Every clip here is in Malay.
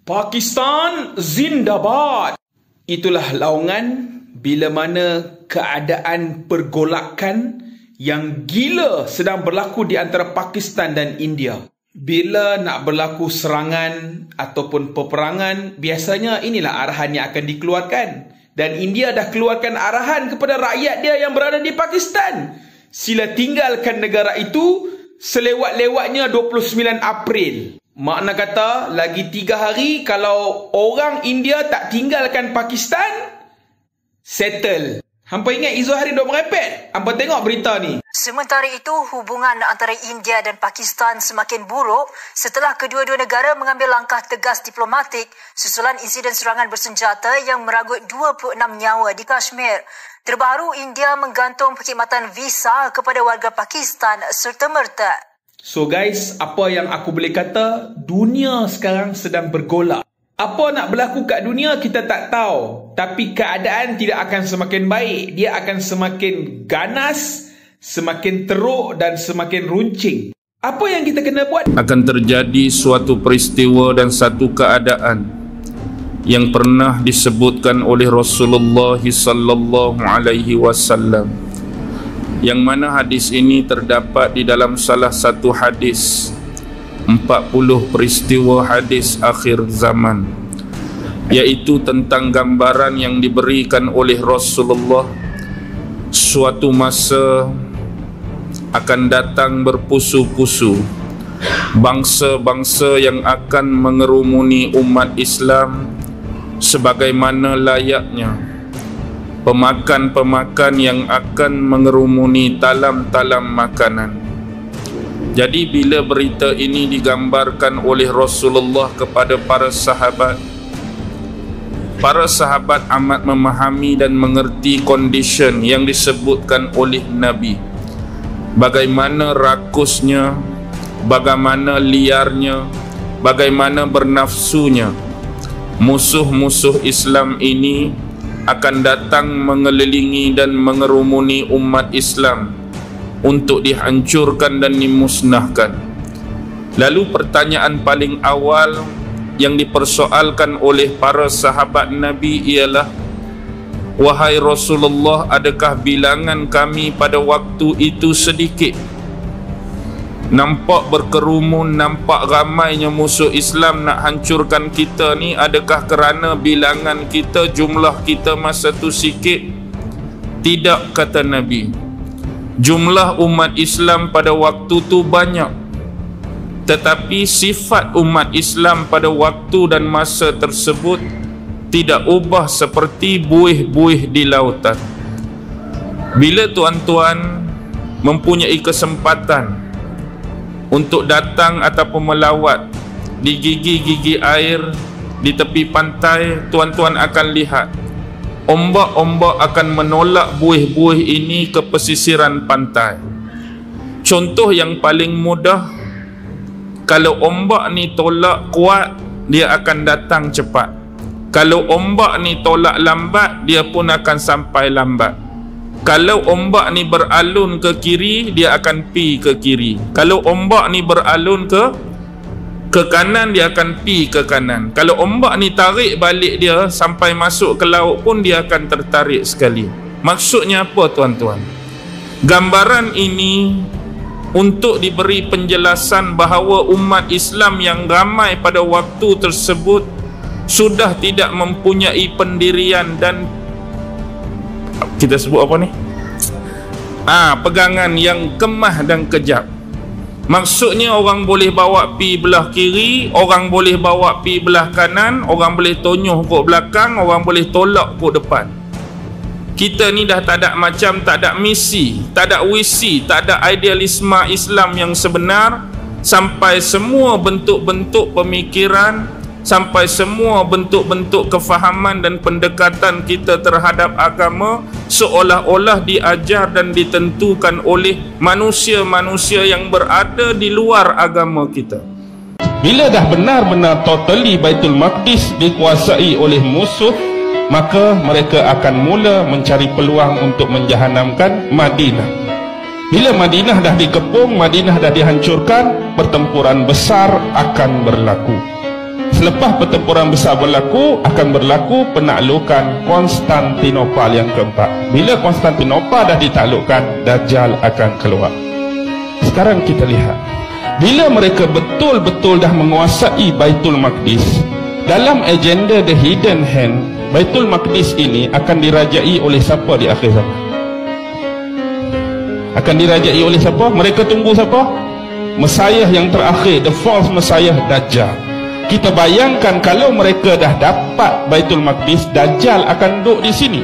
Pakistan Zindabad. Itulah laungan bila mana keadaan pergolakan yang gila sedang berlaku di antara Pakistan dan India. Bila nak berlaku serangan ataupun peperangan, biasanya inilah arahan yang akan dikeluarkan. Dan India dah keluarkan arahan kepada rakyat dia yang berada di Pakistan. Sila tinggalkan negara itu selewat-lewatnya 29 April. Makna kata, lagi 3 hari kalau orang India tak tinggalkan Pakistan, settle. Hampa ingat Izzul Hari duk merepet? Hampa tengok berita ni. Sementara itu, hubungan antara India dan Pakistan semakin buruk setelah kedua-dua negara mengambil langkah tegas diplomatik susulan insiden serangan bersenjata yang meranggut 26 nyawa di Kashmir. Terbaru, India menggantung perkhidmatan visa kepada warga Pakistan serta-merta. So guys, apa yang aku boleh kata, dunia sekarang sedang bergolak. Apa nak berlaku kat dunia kita tak tahu. Tapi keadaan tidak akan semakin baik. Dia akan semakin ganas, semakin teruk dan semakin runcing. Apa yang kita kena buat? Akan terjadi suatu peristiwa dan satu keadaan yang pernah disebutkan oleh Rasulullah sallallahu alaihi wasallam, yang mana hadis ini terdapat di dalam salah satu hadis 40 peristiwa hadis akhir zaman, iaitu tentang gambaran yang diberikan oleh Rasulullah. Suatu masa akan datang berpusu-pusu bangsa-bangsa yang akan mengerumuni umat Islam sebagaimana layaknya pemakan-pemakan yang akan mengerumuni talam-talam makanan. Jadi bila berita ini digambarkan oleh Rasulullah kepada para sahabat amat memahami dan mengerti kondisi yang disebutkan oleh Nabi. Bagaimana rakusnya, bagaimana liarnya, bagaimana bernafsunya musuh-musuh Islam ini akan datang mengelilingi dan mengerumuni umat Islam untuk dihancurkan dan dimusnahkan. Lalu pertanyaan paling awal yang dipersoalkan oleh para sahabat Nabi ialah, wahai Rasulullah, adakah bilangan kami pada waktu itu sedikit? Nampak berkerumun, nampak ramainya musuh Islam nak hancurkan kita ni, adakah kerana bilangan kita, jumlah kita masa tu sikit? Tidak, kata Nabi. Jumlah umat Islam pada waktu tu banyak, tetapi sifat umat Islam pada waktu dan masa tersebut tidak ubah seperti buih-buih di lautan. Bila tuan-tuan mempunyai kesempatan untuk datang ataupun melawat di gigi-gigi air di tepi pantai, tuan-tuan akan lihat ombak-ombak akan menolak buih-buih ini ke pesisiran pantai. Contoh yang paling mudah, kalau ombak ni tolak kuat, dia akan datang cepat. Kalau ombak ni tolak lambat, dia pun akan sampai lambat. Kalau ombak ni beralun ke kiri, dia akan pi ke kiri. Kalau ombak ni beralun ke kanan, dia akan pi ke kanan. Kalau ombak ni tarik balik dia sampai masuk ke laut pun, dia akan tertarik sekali. Maksudnya apa, tuan-tuan? Gambaran ini untuk diberi penjelasan bahawa umat Islam yang ramai pada waktu tersebut sudah tidak mempunyai pendirian dan kita sebut apa ni? Pegangan yang kemah dan kejap. Maksudnya orang boleh bawa pi belah kiri, orang boleh bawa pi belah kanan, orang boleh tonyoh ke belakang, orang boleh tolak ke depan. Kita ni dah tak ada macam, tak ada misi, tak ada visi, tak ada idealisme Islam yang sebenar, sampai semua bentuk-bentuk pemikiran, sampai semua bentuk-bentuk kefahaman dan pendekatan kita terhadap agama seolah-olah diajar dan ditentukan oleh manusia-manusia yang berada di luar agama kita. Bila dah benar-benar totally Baitul Maqdis dikuasai oleh musuh, maka mereka akan mula mencari peluang untuk menjahanamkan Madinah. Bila Madinah dah dikepung, Madinah dah dihancurkan, pertempuran besar akan berlaku. Selepas pertempuran besar berlaku, akan berlaku penaklukan Konstantinopel yang keempat. Bila Konstantinopel dah ditaklukkan, Dajjal akan keluar. Sekarang kita lihat, bila mereka betul-betul dah menguasai Baitul Maqdis, dalam agenda The Hidden Hand, Baitul Maqdis ini akan dirajai oleh siapa di akhir zaman? Akan dirajai oleh siapa? Mereka tunggu siapa? Messiah yang terakhir, the false Messiah, Dajjal. Kita bayangkan kalau mereka dah dapat Baitul Maqdis, Dajjal akan duduk di sini.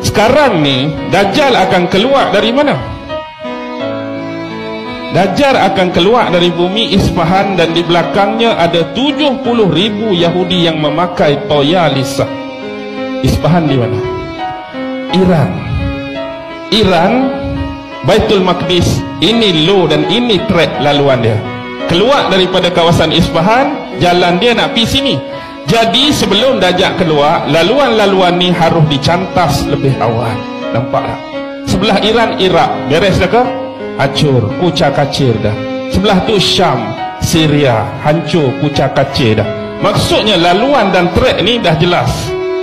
Sekarang ni Dajjal akan keluar dari mana? Dajjal akan keluar dari bumi Isfahan, dan di belakangnya ada 70,000 Yahudi yang memakai toya lisah. Isfahan di mana? Iran. Iran, Baitul Maqdis, ini law dan ini track laluan dia. Keluar daripada kawasan Isfahan, jalan dia nak pergi sini. Jadi sebelum Dajjal keluar, laluan-laluan ni harus dicantas lebih awal. Nampak tak? Sebelah Iran, Iraq, beres dah ke? Hancur, kucak-kacir dah. Sebelah tu Syam, Syria, hancur, kucak-kacir dah. Maksudnya laluan dan trek ni dah jelas.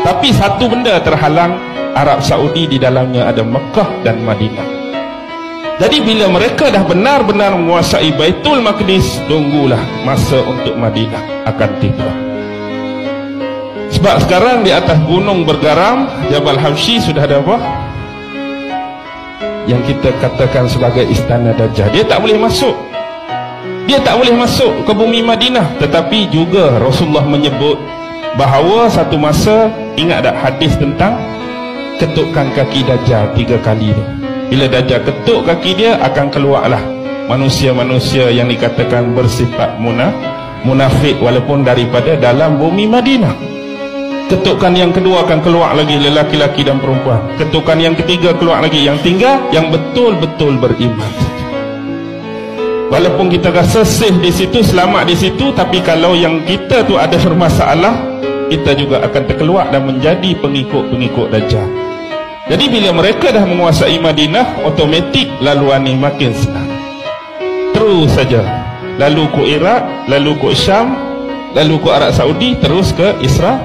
Tapi satu benda terhalang, Arab Saudi di dalamnya ada Mekah dan Madinah. Jadi bila mereka dah benar-benar menguasai Baitul Maqdis, tunggulah masa untuk Madinah akan tiba. Sebab sekarang di atas gunung bergaram, Jabal Habsyi sudah ada apa? Yang kita katakan sebagai istana Dajjal. Dia tak boleh masuk. Dia tak boleh masuk ke bumi Madinah. Tetapi juga Rasulullah menyebut bahawa satu masa, ingat tak hadis tentang ketukkan kaki Dajjal 3 kali tu? Bila Dajjal ketuk kaki dia, akan keluarlah manusia-manusia yang dikatakan bersifat munafik, walaupun daripada dalam bumi Madinah. Ketukan yang kedua akan keluar lagi lelaki-laki dan perempuan. Ketukan yang ketiga keluar lagi. Yang tinggal yang betul-betul beriman. Walaupun kita rasa safe di situ, selamat di situ, tapi kalau yang kita tu ada bermasalah, kita juga akan terkeluar dan menjadi pengikut-pengikut Dajjal. Jadi bila mereka dah menguasai Madinah, otomatik laluan ni makin senang. Terus saja, lalu ke Iraq, lalu ke Syam, lalu ke Arab Saudi, terus ke Israel.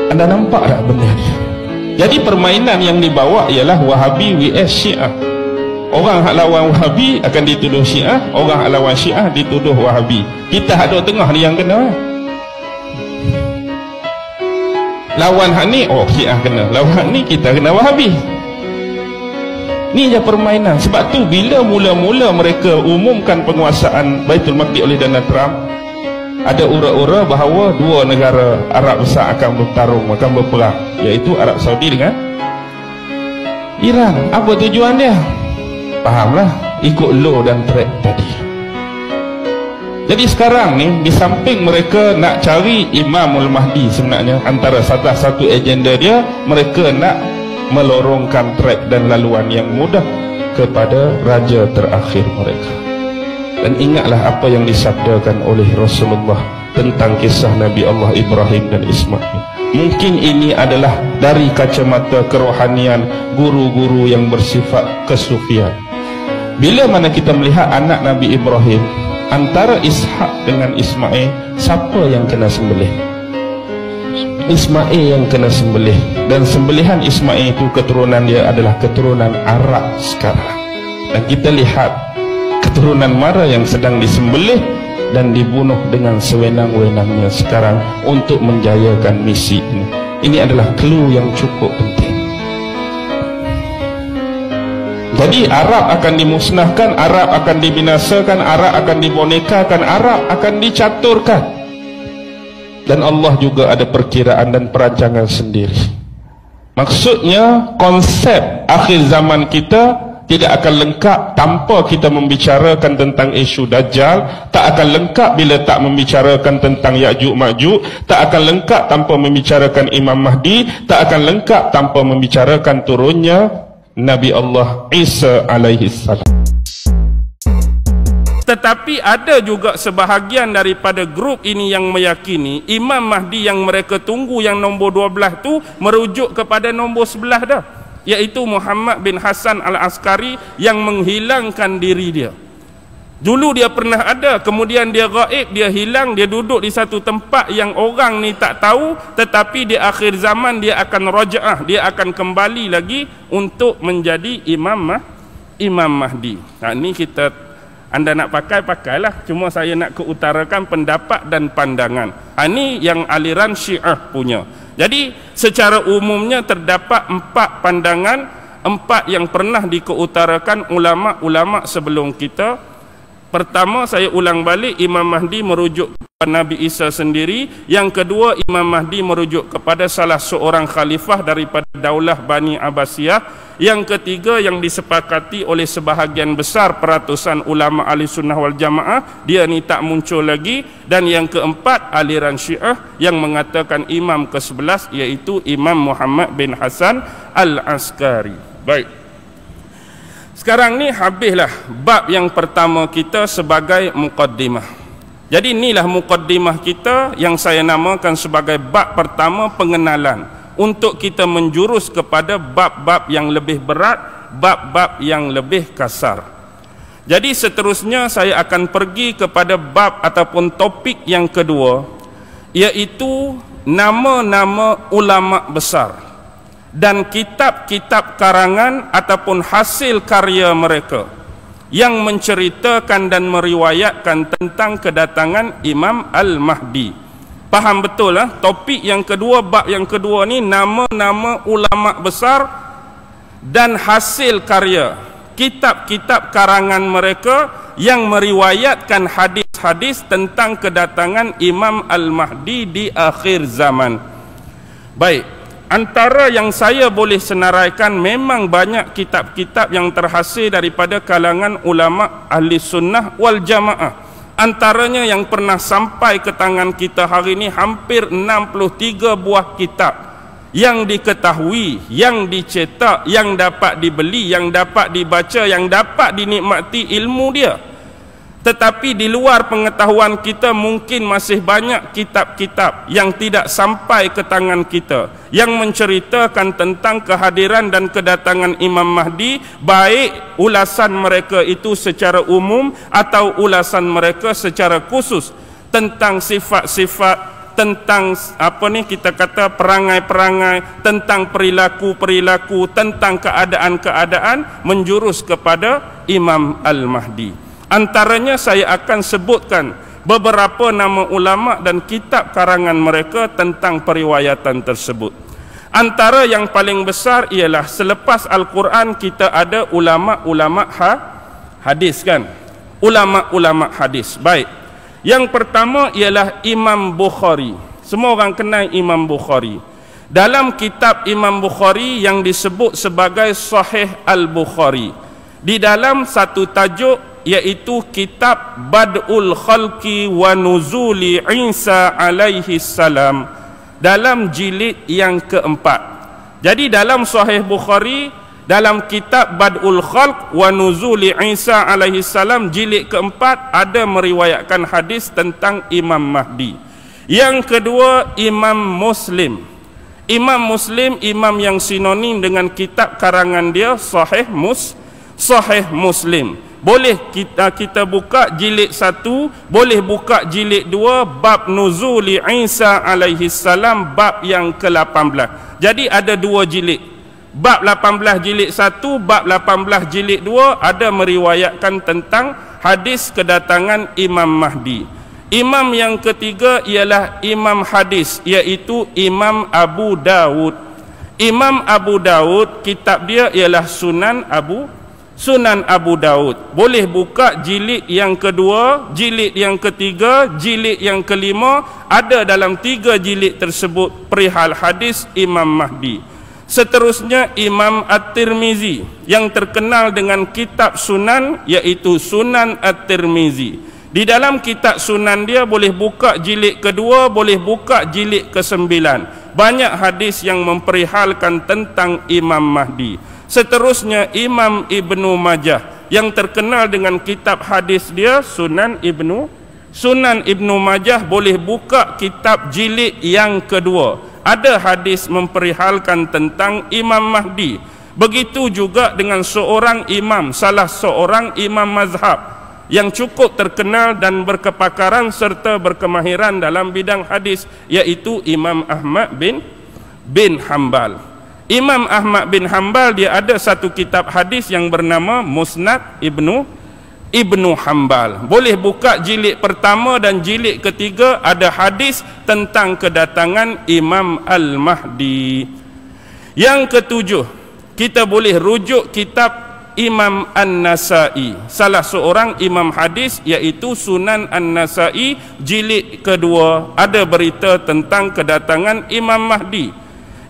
Anda nampak tak benda ni? Jadi permainan yang dibawa ialah Wahabi vs Syiah. Orang hak lawan Wahabi akan dituduh Syiah, orang hak lawan Syiah dituduh Wahabi. Kita hak duduk tengah ni yang kena. Lawan hak ni, oh Syiah kena. Lawan hak ni, kita kena Wahabi. Ni je permainan. Sebab tu bila mula-mula mereka umumkan penguasaan Baitul Maqdis oleh Donald Trump, ada ura-ura bahawa 2 negara Arab besar akan bertarung, akan berperang, iaitu Arab Saudi dengan Iran. Apa tujuan dia? Fahamlah, ikut law dan track tadi. Jadi sekarang ni, di samping mereka nak cari Imamul Mahdi, sebenarnya antara salah satu agenda dia, mereka nak melorongkan trek dan laluan yang mudah kepada raja terakhir mereka. Dan ingatlah apa yang disabdakan oleh Rasulullah tentang kisah Nabi Allah Ibrahim dan Ismail. Mungkin ini adalah dari kacamata kerohanian guru-guru yang bersifat kesufian. Bila mana kita melihat anak Nabi Ibrahim, antara Ishak dengan Ismail, siapa yang kena sembelih? Ismail yang kena sembelih. Dan sembelihan Ismail itu keturunan dia adalah keturunan Arab sekarang. Dan kita lihat keturunan mana yang sedang disembelih dan dibunuh dengan sewenang-wenangnya sekarang untuk menjayakan misi ini. Ini adalah clue yang cukup penting. Jadi Arab akan dimusnahkan, Arab akan dibinasakan, Arab akan dibonekakan, Arab akan dicaturkan. Dan Allah juga ada perkiraan dan perancangan sendiri. Maksudnya konsep akhir zaman kita tidak akan lengkap tanpa kita membicarakan tentang isu Dajjal, tak akan lengkap bila tak membicarakan tentang Ya'juj Ma'juj, tak akan lengkap tanpa membicarakan Imam Mahdi, tak akan lengkap tanpa membicarakan turunnya Nabi Allah Isa alaihi salam. Tetapi ada juga sebahagian daripada grup ini yang meyakini Imam Mahdi yang mereka tunggu yang nombor 12 tu merujuk kepada nombor 11 dah, iaitu Muhammad bin Hasan al-Askari yang menghilangkan diri dia. Dulu dia pernah ada, kemudian dia gaib, dia hilang, dia duduk di satu tempat yang orang ni tak tahu, tetapi di akhir zaman dia akan raja'ah, dia akan kembali lagi untuk menjadi Imam Mahdi. Ni kita, anda nak pakailah, cuma saya nak keutarakan pendapat dan pandangan. Ini yang aliran Syiah punya. Jadi secara umumnya terdapat 4 pandangan, 4 yang pernah dikeutarakan ulama-ulama sebelum kita. Pertama, saya ulang balik, Imam Mahdi merujuk kepada Nabi Isa sendiri. Yang kedua, Imam Mahdi merujuk kepada salah seorang khalifah daripada Daulah Bani Abbasiyah. Yang ketiga, yang disepakati oleh sebahagian besar peratusan ulama ahli sunnah wal jamaah, dia ni tak muncul lagi. Dan yang keempat, aliran Syiah yang mengatakan imam ke-11, iaitu Imam Muhammad bin Hasan Al-Askari. Baik, sekarang ni habislah bab yang pertama kita sebagai muqaddimah. Jadi inilah muqaddimah kita yang saya namakan sebagai bab pertama, pengenalan, untuk kita menjurus kepada bab-bab yang lebih berat, bab-bab yang lebih kasar. Jadi seterusnya saya akan pergi kepada bab ataupun topik yang kedua, iaitu nama-nama ulama besar dan kitab-kitab karangan ataupun hasil karya mereka yang menceritakan dan meriwayatkan tentang kedatangan Imam Al-Mahdi. Faham betul lah? Topik yang kedua, bab yang kedua ni, nama-nama ulama besar dan hasil karya, kitab-kitab karangan mereka yang meriwayatkan hadis-hadis tentang kedatangan Imam Al-Mahdi di akhir zaman. Baik, antara yang saya boleh senaraikan, memang banyak kitab-kitab yang terhasil daripada kalangan ulama ahli sunnah wal jamaah. Antaranya yang pernah sampai ke tangan kita hari ini hampir 63 buah kitab yang diketahui, yang dicetak, yang dapat dibeli, yang dapat dibaca, yang dapat dinikmati ilmu dia. Tetapi di luar pengetahuan kita mungkin masih banyak kitab-kitab yang tidak sampai ke tangan kita, yang menceritakan tentang kehadiran dan kedatangan Imam Mahdi, baik ulasan mereka itu secara umum atau ulasan mereka secara khusus tentang sifat-sifat, tentang kita kata perangai-perangai, tentang perilaku-perilaku, tentang keadaan-keadaan menjurus kepada Imam Al-Mahdi. Antaranya saya akan sebutkan beberapa nama ulama dan kitab karangan mereka tentang periwayatan tersebut. Antara yang paling besar ialah selepas Al-Quran kita ada ulama-ulama hadis, kan? Ulama-ulama hadis. Baik, yang pertama ialah Imam Bukhari. Semua orang kenal Imam Bukhari. Dalam kitab Imam Bukhari yang disebut sebagai Sahih Al-Bukhari, di dalam satu tajuk, iaitu kitab Bad'ul Khalqi wa Nuzuli Isa alaihi salam, dalam jilid yang keempat. Jadi dalam Sahih Bukhari, dalam kitab Bad'ul Khalq wa Nuzuli Isa alaihi salam jilid keempat, ada meriwayatkan hadis tentang Imam Mahdi. Yang kedua, Imam Muslim. Imam Muslim, imam yang sinonim dengan kitab karangan dia Sahih Muslim. Boleh kita buka jilid 1, boleh buka jilid 2, bab Nuzuli Isa alaihi salam, bab yang ke-18. Jadi ada 2 jilid. Bab 18 jilid 1, bab 18 jilid 2 ada meriwayatkan tentang hadis kedatangan Imam Mahdi. Imam yang ketiga ialah imam hadis, iaitu Imam Abu Dawud. Imam Abu Dawud, kitab dia ialah Sunan Abu Dawud. Boleh buka jilid yang kedua, jilid yang ketiga, jilid yang kelima. Ada dalam 3 jilid tersebut perihal hadis Imam Mahdi. Seterusnya Imam At-Tirmizi yang terkenal dengan kitab Sunan, iaitu Sunan At-Tirmizi. Di dalam kitab Sunan dia boleh buka jilid kedua, boleh buka jilid ke-9. Banyak hadis yang memperihalkan tentang Imam Mahdi. Seterusnya Imam Ibnu Majah yang terkenal dengan kitab hadis dia Sunan Ibnu Majah, boleh buka kitab jilid yang kedua. Ada hadis memperihalkan tentang Imam Mahdi. Begitu juga dengan seorang imam, salah seorang imam mazhab yang cukup terkenal dan berkepakaran serta berkemahiran dalam bidang hadis, iaitu Imam Ahmad bin Hanbal. Imam Ahmad bin Hanbal dia ada satu kitab hadis yang bernama Musnad Ibnu Hanbal. Boleh buka jilid pertama dan jilid ketiga, ada hadis tentang kedatangan Imam Al-Mahdi. Yang ketujuh, kita boleh rujuk kitab Imam An-Nasai, salah seorang imam hadis, iaitu Sunan An-Nasai jilid kedua, ada berita tentang kedatangan Imam Mahdi.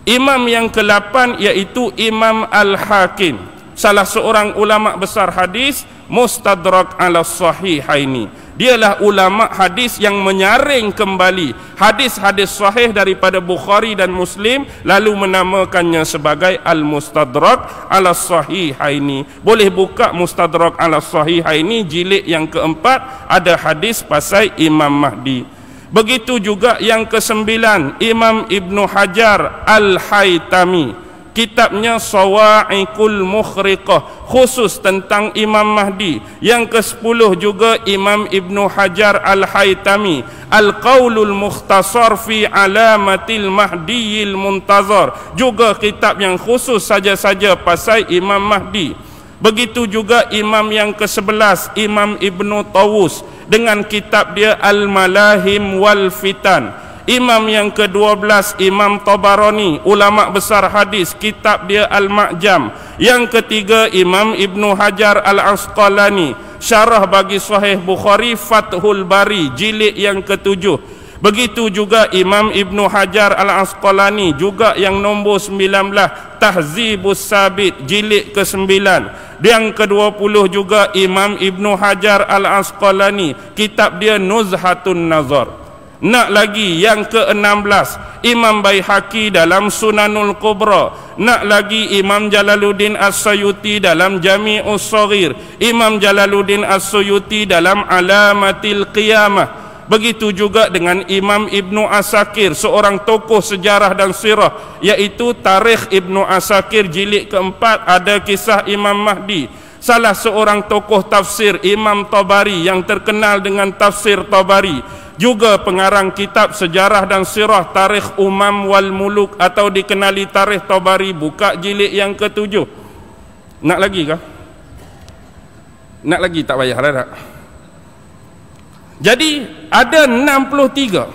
Imam yang ke-8 iaitu Imam Al-Hakim, salah seorang ulama besar hadis, Mustadrak ala Sahihaini. Dialah ulama hadis yang menyaring kembali hadis-hadis sahih daripada Bukhari dan Muslim, lalu menamakannya sebagai Al-Mustadrak ala Sahihaini. Boleh buka Mustadrak ala Sahihaini jilid yang keempat, ada hadis pasal Imam Mahdi. Begitu juga yang ke-9, Imam Ibnu Hajar Al-Haytami, kitabnya Sawa'iqul Mukhriqah, khusus tentang Imam Mahdi. Yang ke-10 juga Imam Ibnu Hajar Al-Haytami, Al-Qaulul Mukhtasar fi Alamatil Mahdiyil Muntazar, juga kitab yang khusus saja-saja pasal Imam Mahdi. Begitu juga imam yang ke-11, Imam Ibnu Tawus, dengan kitab dia Al-Malahim wal Fitan. Imam yang ke-12, Imam Tabarani, ulama besar hadis, kitab dia Al-Ma'jam. Yang ketiga, Imam Ibnu Hajar Al-Asqalani, syarah bagi Sahih Bukhari, Fathul Bari, jilid yang ke-7. Begitu juga Imam Ibnu Hajar Al-Asqalani, juga yang nombor 19, Tahzibus Sabit, jilid ke-9. Yang ke-20 juga Imam Ibnu Hajar Al-Asqalani, kitab dia Nuzhatun Nazar. Nak lagi yang ke-16, Imam Baihaqi dalam Sunanul Kubra. Nak lagi Imam Jalaluddin As-Suyuti dalam Jami'us Shaghir, Imam Jalaluddin As-Suyuti dalam Alamatil Qiyamah. Begitu juga dengan Imam Ibnu Asakir, seorang tokoh sejarah dan sirah, iaitu Tarikh Ibnu Asakir jilid keempat, ada kisah Imam Mahdi. Salah seorang tokoh tafsir, Imam Tabari, yang terkenal dengan tafsir Tabari, juga pengarang kitab sejarah dan sirah Tarikh Umam wal Muluk, atau dikenali Tarikh Tabari. Buka jilid yang ke-7. Nak lagi kah? Nak lagi tak payah dah tak? Jadi ada 63.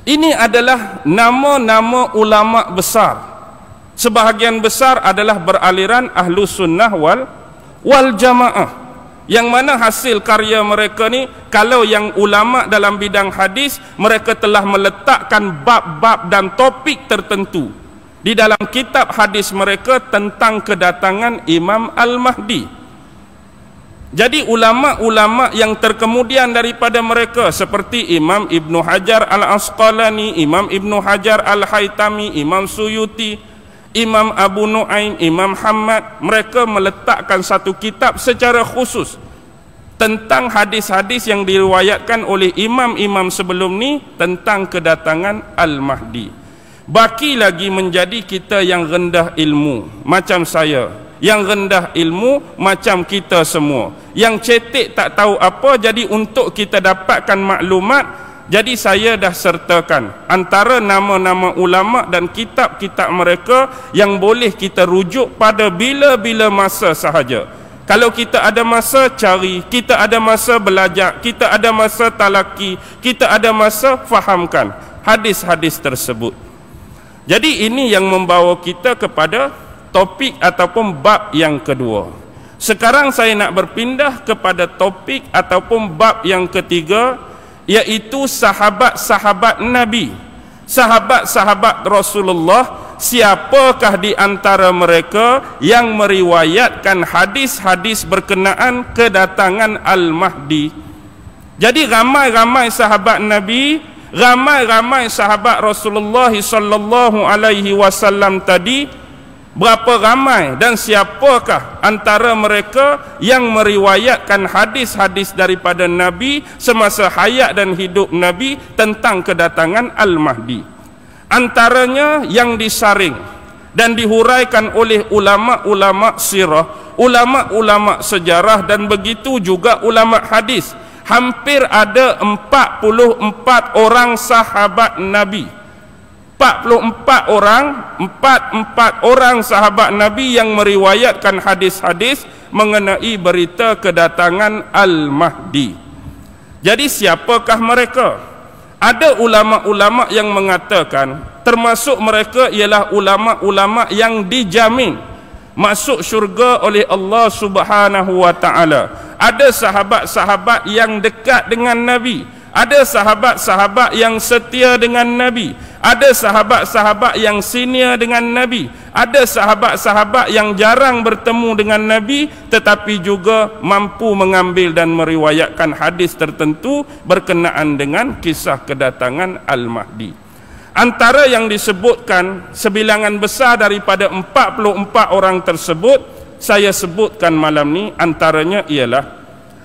Ini adalah nama-nama ulama besar. Sebahagian besar adalah beraliran Ahlus Sunnah wal Jamaah, yang mana hasil karya mereka ni, kalau yang ulama dalam bidang hadis, mereka telah meletakkan bab-bab dan topik tertentu di dalam kitab hadis mereka tentang kedatangan Imam Al-Mahdi. Jadi ulama-ulama yang terkemudian daripada mereka seperti Imam Ibnu Hajar Al-Asqalani, Imam Ibnu Hajar Al-Haytami, Imam Suyuti, Imam Abu Nu'aim, Imam Hamad, mereka meletakkan satu kitab secara khusus tentang hadis-hadis yang diriwayatkan oleh imam-imam sebelum ni tentang kedatangan Al-Mahdi. Baki lagi menjadi kita yang rendah ilmu macam saya, yang rendah ilmu macam kita semua, yang cetek tak tahu apa. Jadi untuk kita dapatkan maklumat, jadi saya dah sertakan antara nama-nama ulama dan kitab-kitab mereka yang boleh kita rujuk pada bila-bila masa sahaja. Kalau kita ada masa cari, kita ada masa belajar, kita ada masa talaki, kita ada masa fahamkan hadis-hadis tersebut. Jadi ini yang membawa kita kepada topik ataupun bab yang kedua. Sekarang saya nak berpindah kepada topik ataupun bab yang ketiga, iaitu sahabat-sahabat Nabi, sahabat-sahabat Rasulullah. Siapakah di antara mereka yang meriwayatkan hadis-hadis berkenaan kedatangan Al-Mahdi? Jadi ramai-ramai sahabat Nabi, ramai-ramai sahabat Rasulullah sallallahu alaihi wasallam tadi, berapa ramai dan siapakah antara mereka yang meriwayatkan hadis-hadis daripada Nabi semasa hayat dan hidup Nabi tentang kedatangan Al-Mahdi? Antaranya yang disaring, dan dihuraikan oleh ulama-ulama sirah, ulama-ulama sejarah, dan begitu juga ulama hadis. Hampir ada 44 orang sahabat Nabi, 44 orang sahabat Nabi yang meriwayatkan hadis-hadis mengenai berita kedatangan Al-Mahdi. Jadi siapakah mereka? Ada ulama-ulama yang mengatakan termasuk mereka ialah ulama-ulama yang dijamin masuk syurga oleh Allah Subhanahu wa taala. Ada sahabat-sahabat yang dekat dengan Nabi, ada sahabat-sahabat yang setia dengan Nabi, ada sahabat-sahabat yang senior dengan Nabi, ada sahabat-sahabat yang jarang bertemu dengan Nabi tetapi juga mampu mengambil dan meriwayatkan hadis tertentu berkenaan dengan kisah kedatangan Al-Mahdi. Antara yang disebutkan sebilangan besar daripada 44 orang tersebut, saya sebutkan malam ni, antaranya ialah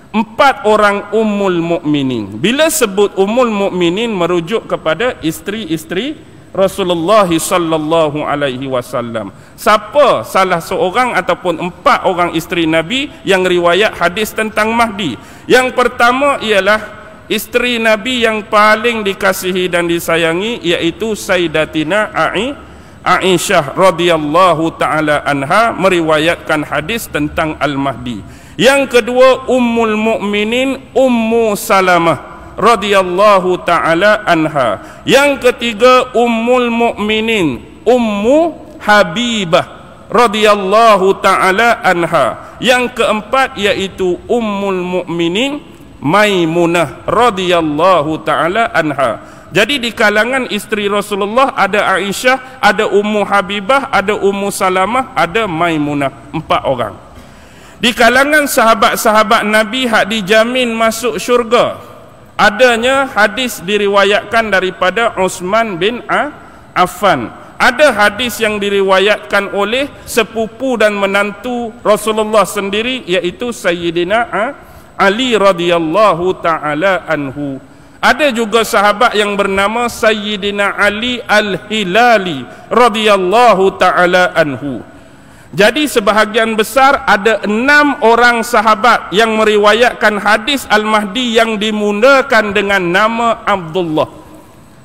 4 orang Ummul Mukminin. Bila sebut Ummul Mukminin merujuk kepada isteri-isteri Rasulullah sallallahu alaihi wasallam. Siapa salah seorang ataupun 4 orang isteri Nabi yang riwayat hadis tentang Mahdi? Yang pertama ialah isteri Nabi yang paling dikasihi dan disayangi, iaitu Sayyidatina Aisyah radhiyallahu taala anha meriwayatkan hadis tentang Al-Mahdi. Yang kedua Ummul Mukminin Ummu Salamah radhiyallahu taala anha. Yang ketiga Ummul Mukminin Ummu Habibah radhiyallahu taala anha. Yang keempat iaitu Ummul Mukminin Maimunah radhiyallahu taala anha. Jadi di kalangan isteri Rasulullah ada Aisyah, ada Ummu Habibah, ada Ummu Salamah, ada Maimunah, 4 orang. Di kalangan sahabat-sahabat Nabi hak dijamin masuk syurga, adanya hadis diriwayatkan daripada Uthman bin Affan. Ada hadis yang diriwayatkan oleh sepupu dan menantu Rasulullah sendiri, iaitu Sayyidina Ali radhiyallahu taala anhu. Ada juga sahabat yang bernama Sayyidina Ali Al-Hilali radhiyallahu taala anhu. Jadi sebahagian besar ada 6 orang sahabat yang meriwayatkan hadis Al-Mahdi yang dimulakan dengan nama Abdullah.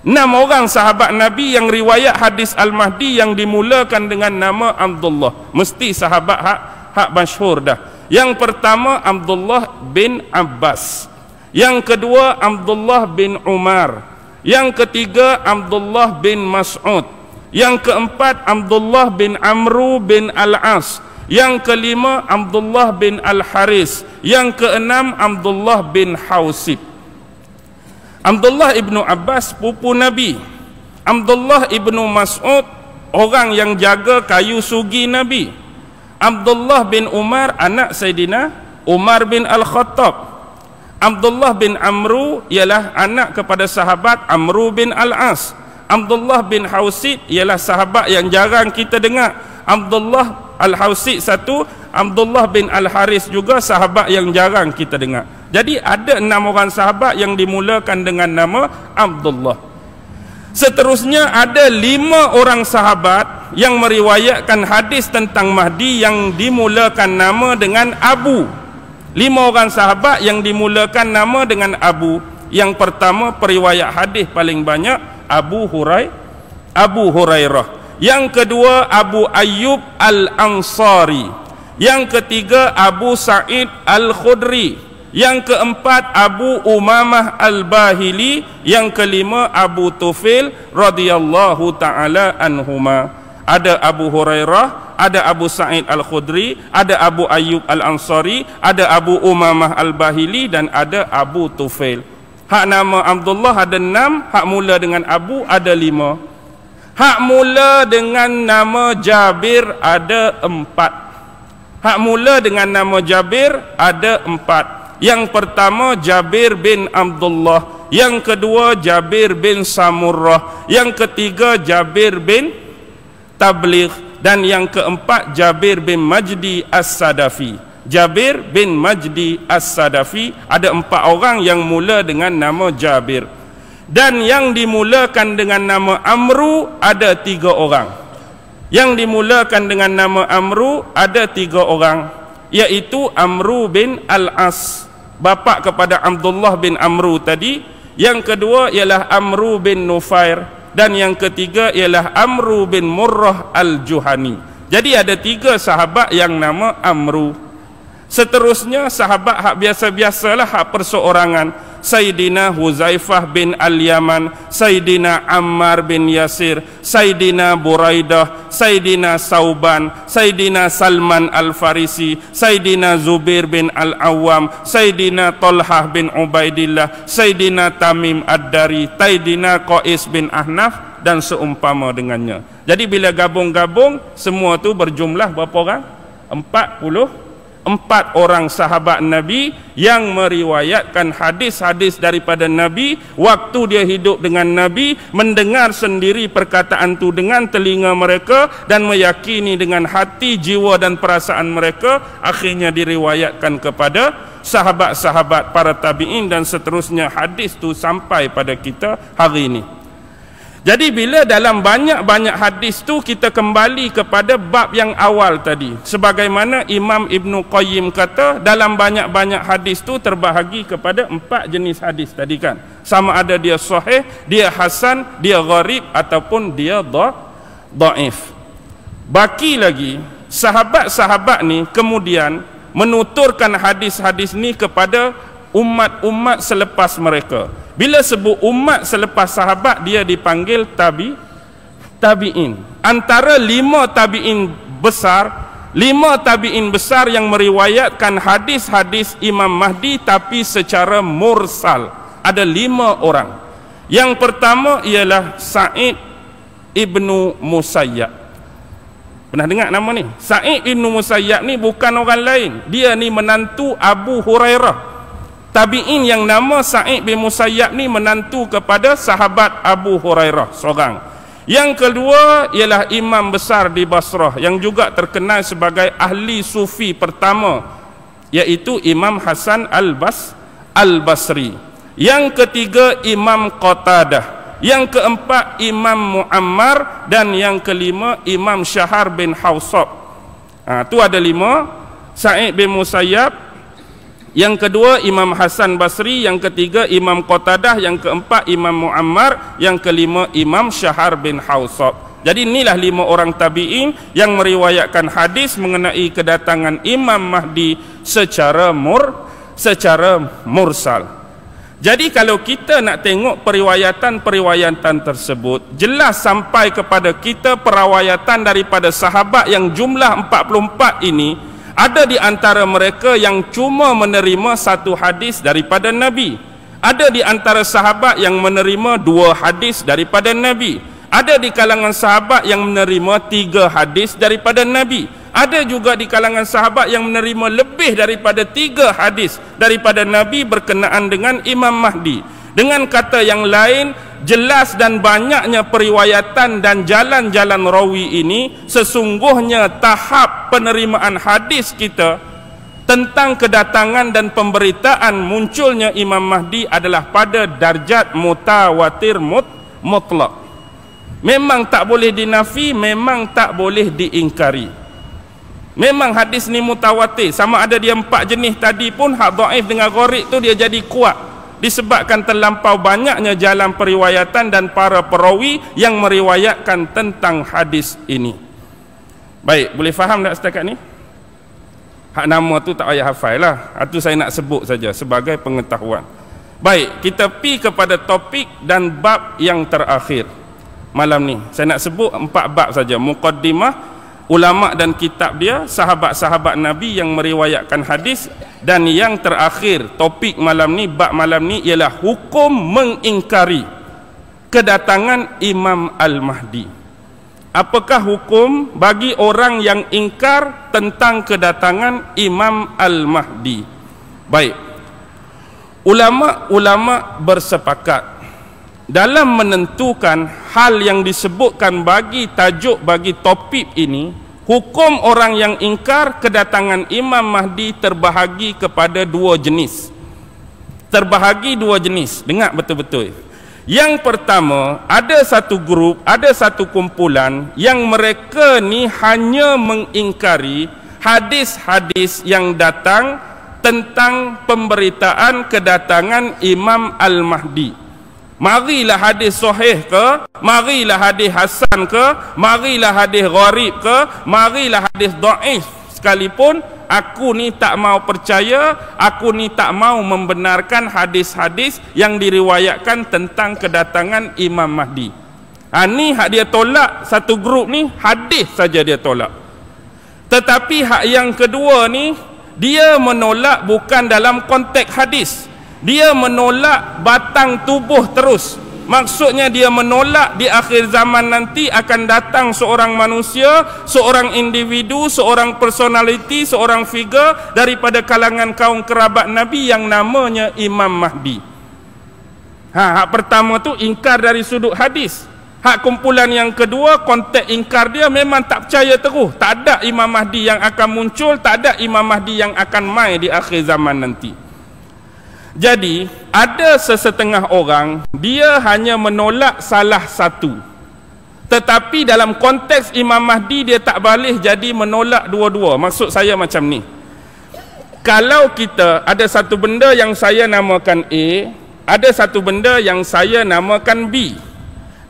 6 orang sahabat Nabi yang riwayat hadis Al-Mahdi yang dimulakan dengan nama Abdullah. Mesti sahabat hak masyhur dah. Yang pertama Abdullah bin Abbas, yang kedua Abdullah bin Umar, yang ketiga Abdullah bin Mas'ud, yang keempat Abdullah bin Amru bin Al-As, yang kelima Abdullah bin Al-Haris, yang keenam Abdullah bin Hausib. Abdullah ibnu Abbas pupu Nabi, Abdullah ibnu Mas'ud orang yang jaga kayu sugi Nabi, Abdullah bin Umar anak Sayyidina Umar bin Al-Khattab, Abdullah bin Amru ialah anak kepada sahabat Amru bin Al-As, Abdullah bin Hausib ialah sahabat yang jarang kita dengar, Abdullah Al-Hausib satu, Abdullah bin Al-Haris juga sahabat yang jarang kita dengar. Jadi ada 6 orang sahabat yang dimulakan dengan nama Abdullah. Seterusnya ada 5 orang sahabat yang meriwayatkan hadis tentang Mahdi yang dimulakan nama dengan Abu. 5 orang sahabat yang dimulakan nama dengan Abu. Yang pertama periwayat hadis paling banyak Abu Hurairah. Yang kedua Abu Ayyub Al-Ansari. Yang ketiga Abu Sa'id Al-Khudri. Yang keempat Abu Umamah Al-Bahili. Yang kelima Abu Tufail radhiyallahu taala anhuma. Ada Abu Hurairah, ada Abu Sa'id Al-Khudri, ada Abu Ayyub Al-Ansari, ada Abu Umamah Al-Bahili, dan ada Abu Tufail. Hak nama Abdullah ada 6, hak mula dengan Abu ada 5. Hak mula dengan nama Jabir ada 4. Hak mula dengan nama Jabir ada 4. Yang pertama Jabir bin Abdullah, yang kedua Jabir bin Samurrah, yang ketiga Jabir bin Tabligh, dan yang keempat Jabir bin Majdi As-Sadafi. Jabir bin Majdi As-Sadafi, ada 4 orang yang mula dengan nama Jabir. Dan yang dimulakan dengan nama Amru ada 3 orang. Yang dimulakan dengan nama Amru ada 3 orang, iaitu Amru bin Al-As, bapa kepada Abdullah bin Amru tadi. Yang kedua ialah Amru bin Nufair, dan yang ketiga ialah Amru bin Murrah Al-Juhani. Jadi ada 3 sahabat yang nama Amru. Seterusnya sahabat hak biasa-biasalah, hak perseorangan. Sayyidina Huzaifah bin Al-Yaman, Sayyidina Ammar bin Yasir, Sayyidina Buraidah, Sayyidina Sauban, Sayyidina Salman Al-Farisi, Sayyidina Zubair bin Al-Awwam, Sayyidina Talhah bin Ubaidillah, Sayyidina Tamim Ad-Dari, Sayyidina Qais bin Ahnaf, dan seumpama dengannya. Jadi bila gabung-gabung, semua tu berjumlah berapa orang? 44 orang sahabat Nabi yang meriwayatkan hadis-hadis daripada Nabi waktu dia hidup dengan Nabi, mendengar sendiri perkataan itu dengan telinga mereka dan meyakini dengan hati, jiwa dan perasaan mereka, akhirnya diriwayatkan kepada sahabat-sahabat, para tabi'in dan seterusnya. Hadis itu sampai pada kita hari ini. Jadi bila dalam banyak-banyak hadis tu kita kembali kepada bab yang awal tadi, sebagaimana Imam Ibn Qayyim kata, dalam banyak-banyak hadis tu terbahagi kepada 4 jenis hadis tadi kan. Sama ada dia sahih, dia hasan, dia gharib ataupun dia dhaif. Baki lagi sahabat-sahabat ni kemudian menuturkan hadis-hadis ni kepada umat-umat selepas mereka. Bila sebut umat selepas sahabat, dia dipanggil tabi'in. Antara 5 tabi'in besar yang meriwayatkan hadis-hadis Imam Mahdi tapi secara mursal, ada 5 orang. Yang pertama ialah Sa'id ibnu Musayyab. Pernah dengar nama ni? Sa'id ibnu Musayyab ni bukan orang lain, dia ni menantu Abu Hurairah. Tabi'in yang nama Sa'id bin Musayyab ni menantu kepada sahabat Abu Hurairah seorang. Yang kedua ialah imam besar di Basrah yang juga terkenal sebagai ahli sufi pertama, iaitu Imam Hasan Al-Basri. Yang ketiga Imam Qatadah. Yang keempat Imam Muammar, dan yang kelima Imam Syahar bin Hawsab. Tu ada 5. Sa'id bin Musayyab, yang kedua Imam Hasan Basri, yang ketiga Imam Qatadah, yang keempat Imam Muammar, yang kelima Imam Syahar bin Hawsab. Jadi inilah 5 orang tabi'in yang meriwayatkan hadis mengenai kedatangan Imam Mahdi secara mursal. Jadi kalau kita nak tengok periwayatan tersebut, jelas sampai kepada kita periwayatan daripada sahabat yang jumlah 44 ini. Ada di antara mereka yang cuma menerima 1 hadis daripada Nabi. Ada di antara sahabat yang menerima 2 hadis daripada Nabi. Ada di kalangan sahabat yang menerima 3 hadis daripada Nabi. Ada juga di kalangan sahabat yang menerima lebih daripada 3 hadis daripada Nabi berkenaan dengan Imam Mahdi. Dengan kata yang lain, jelas dan banyaknya periwayatan dan jalan-jalan rawi ini, sesungguhnya tahap penerimaan hadis kita tentang kedatangan dan pemberitaan munculnya Imam Mahdi adalah pada darjat mutawatir mutlak. Memang tak boleh dinafi, memang tak boleh diingkari. Memang hadis ni mutawatir. Sama ada dia 4 jenis tadi pun, hak dhaif dengan gharib tu dia jadi kuat disebabkan terlampau banyaknya jalan periwayatan dan para perawi yang meriwayatkan tentang hadis ini. Baik, boleh faham tak setakat ni? Hak nama tu tak payah hafal lah. Itu saya nak sebut saja sebagai pengetahuan. Baik, kita pi kepada topik dan bab yang terakhir malam ni. Saya nak sebut 4 bab saja. Muqaddimah, ulama dan kitab dia, sahabat-sahabat Nabi yang meriwayatkan hadis, dan yang terakhir topik malam ni, bab malam ni ialah hukum mengingkari kedatangan Imam Al-Mahdi. Apakah hukum bagi orang yang ingkar tentang kedatangan Imam Al-Mahdi? Baik, ulama-ulama bersepakat dalam menentukan hal yang disebutkan bagi tajuk, bagi topik ini. Hukum orang yang ingkar kedatangan Imam Mahdi terbahagi kepada 2 jenis. Terbahagi 2 jenis. Dengar betul-betul. Yang pertama, ada satu grup, ada satu kumpulan yang mereka ni hanya mengingkari hadis-hadis yang datang tentang pemberitaan kedatangan Imam Al-Mahdi. Marilah hadis sahih ke, marilah hadis hasan ke, marilah hadis gharib ke, marilah hadis dhaif sekalipun, aku ni tak mau percaya, aku ni tak mau membenarkan hadis-hadis yang diriwayatkan tentang kedatangan Imam Mahdi. Ni hak dia tolak, satu grup ni hadis saja dia tolak. Tetapi hak yang kedua ni, dia menolak bukan dalam konteks hadis. Dia menolak batang tubuh terus. Maksudnya dia menolak di akhir zaman nanti akan datang seorang manusia, seorang individu, seorang personality, seorang figure daripada kalangan kaum kerabat Nabi yang namanya Imam Mahdi. Hak pertama tu ingkar dari sudut hadis. Hak kumpulan yang kedua, konteks ingkar dia memang tak percaya terus. Tak ada Imam Mahdi yang akan muncul, tak ada Imam Mahdi yang akan mai di akhir zaman nanti. Jadi, ada sesetengah orang, dia hanya menolak salah satu. Tetapi dalam konteks Imam Mahdi, dia tak boleh jadi menolak dua-dua. Maksud saya macam ni. Kalau kita ada satu benda yang saya namakan A, ada satu benda yang saya namakan B.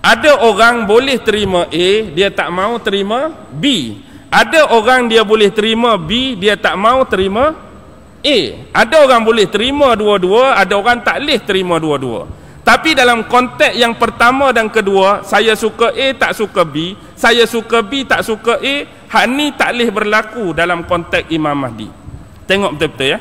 Ada orang boleh terima A, dia tak mau terima B. Ada orang dia boleh terima B, dia tak mau terima A. Ada orang boleh terima dua-dua, ada orang tak boleh terima dua-dua. Tapi dalam konteks yang pertama dan kedua, saya suka A, tak suka B, saya suka B, tak suka A, hak ni tak boleh berlaku dalam konteks Imam Mahdi. Tengok betul-betul ya.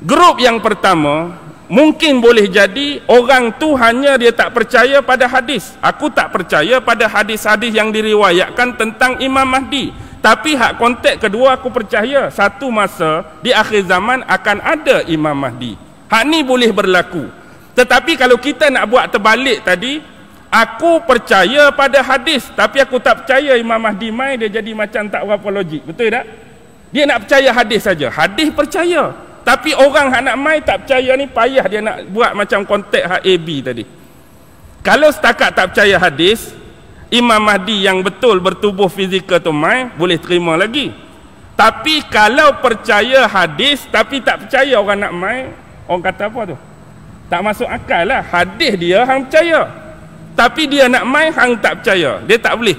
Grup yang pertama, mungkin boleh jadi orang tu hanya dia tak percaya pada hadis. Aku tak percaya pada hadis-hadis yang diriwayatkan tentang Imam Mahdi. Tapi hak konteks kedua, aku percaya satu masa di akhir zaman akan ada Imam Mahdi. Hak ni boleh berlaku. Tetapi kalau kita nak buat terbalik tadi, aku percaya pada hadis, tapi aku tak percaya Imam Mahdi mai, dia jadi macam tak berapa logik. Betul tak? Dia nak percaya hadis saja. Hadis percaya. Tapi orang hak nak mai tak percaya ni, payah dia nak buat macam konteks hak AB tadi. Kalau setakat tak percaya hadis, Imam Mahdi yang betul bertubuh fizikal tu mai, boleh terima lagi. Tapi kalau percaya hadis tapi tak percaya orang nak mai, orang kata apa tu? Tak masuk akal lah. Hadis dia hang percaya, tapi dia nak mai hang tak percaya. Dia tak boleh.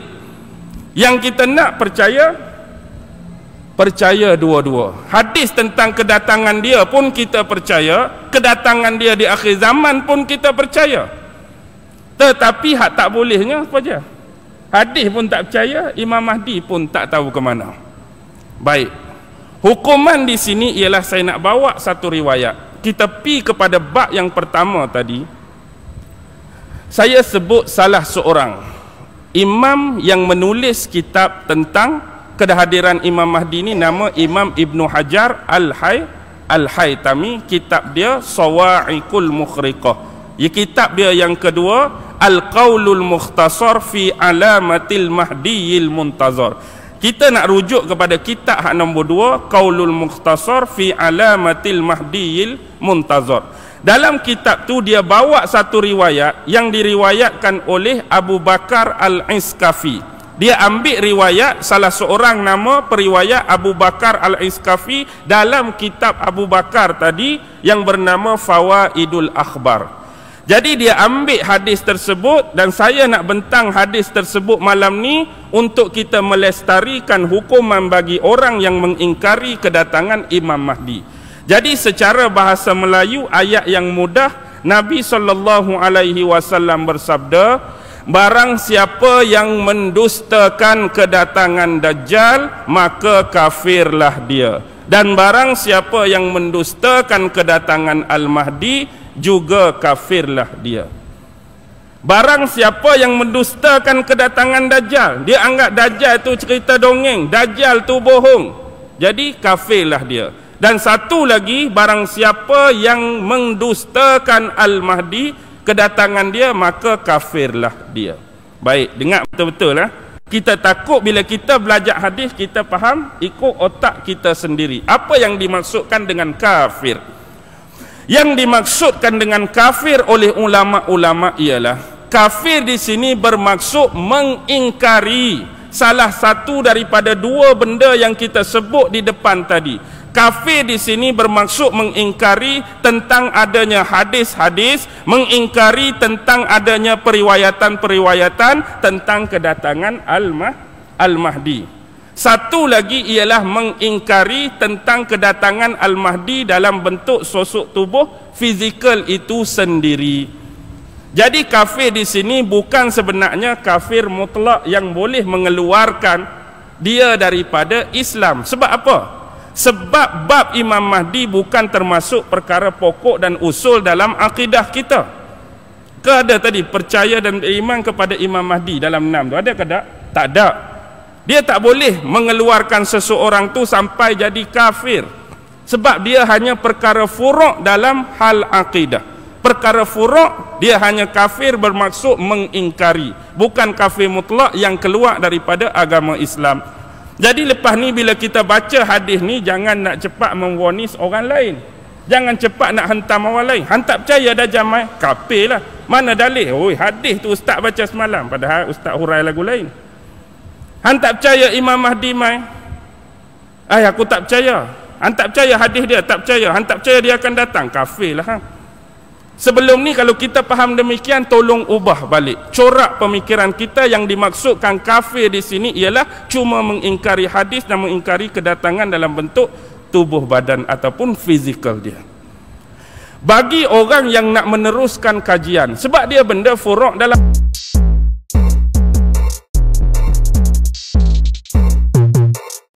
Yang kita nak percaya dua-dua. Hadis tentang kedatangan dia pun kita percaya, kedatangan dia di akhir zaman pun kita percaya. Tetapi hak tak bolehnya apa je? Hadis pun tak percaya, Imam Mahdi pun tak tahu ke mana. Baik. Hukuman di sini ialah saya nak bawa satu riwayat. Kita pi kepada bab yang pertama tadi. Saya sebut salah seorang imam yang menulis kitab tentang kehadiran Imam Mahdi ni, nama Imam Ibnu Hajar Al-Haytami. Kitab dia Sawa'iqul Mukhriqah. Kitab dia yang kedua, Al-Qaulul Mukhtasar fi Alamatil Mahdiyil Muntazar. Kita nak rujuk kepada kitab hak nombor 2, Qaulul Mukhtasar fi Alamatil Mahdiyil Muntazar. Dalam kitab tu dia bawa satu riwayat yang diriwayatkan oleh Abu Bakar Al-Iskafi. Dia ambil riwayat salah seorang nama periwayat Abu Bakar Al-Iskafi dalam kitab Abu Bakar tadi yang bernama Fawaidul Akhbar. Jadi dia ambil hadis tersebut, dan saya nak bentang hadis tersebut malam ni untuk kita melestarikan hukuman bagi orang yang mengingkari kedatangan Imam Mahdi. Jadi secara bahasa Melayu, ayat yang mudah, Nabi SAW bersabda, barang siapa yang mendustakan kedatangan Dajjal, maka kafirlah dia. Dan barang siapa yang mendustakan kedatangan Al-Mahdi, juga kafirlah dia. Barang siapa yang mendustakan kedatangan Dajjal, dia anggap Dajjal tu cerita dongeng, Dajjal tu bohong, jadi kafirlah dia. Dan satu lagi, barang siapa yang mendustakan Al-Mahdi, kedatangan dia, maka kafirlah dia. Baik, dengar betul-betul lah. Kita takut bila kita belajar hadis, kita faham ikut otak kita sendiri apa yang dimaksudkan dengan kafir. Yang dimaksudkan dengan kafir oleh ulama-ulama ialah kafir di sini bermaksud mengingkari salah satu daripada dua benda yang kita sebut di depan tadi. Kafir di sini bermaksud mengingkari tentang adanya hadis-hadis, mengingkari tentang adanya periwayatan-periwayatan tentang kedatangan Al-Mahdi. Satu lagi ialah mengingkari tentang kedatangan Al-Mahdi dalam bentuk sosok tubuh fizikal itu sendiri. Jadi kafir di sini bukan sebenarnya kafir mutlak yang boleh mengeluarkan dia daripada Islam. Sebab apa? Sebab bab Imam Mahdi bukan termasuk perkara pokok dan usul dalam akidah kita. Ke ada tadi percaya dan beriman kepada Imam Mahdi dalam 6 tu? Ada ke tak? Tak ada. Dia tak boleh mengeluarkan seseorang tu sampai jadi kafir. Sebab dia hanya perkara furuk dalam hal akidah. Perkara furuk dia hanya kafir bermaksud mengingkari, bukan kafir mutlak yang keluar daripada agama Islam. Jadi lepas ni bila kita baca hadis ni, jangan nak cepat memvonis orang lain. Jangan cepat nak hentam orang lain. Hang tak percaya dah jamai, kafir lah. Mana dalih? Oi, hadis tu ustaz baca semalam, padahal ustaz hurai lagu lain. Hang tak percaya Imam Mahdi mai? Aku tak percaya. Hang tak percaya hadis dia, tak percaya. Hang tak percaya dia akan datang, kafir lah. Sebelum ni kalau kita faham demikian, tolong ubah balik corak pemikiran kita. Yang dimaksudkan kafir di sini ialah cuma mengingkari hadis dan mengingkari kedatangan dalam bentuk tubuh badan ataupun fizikal dia. Bagi orang yang nak meneruskan kajian, sebab dia benda furuk dalam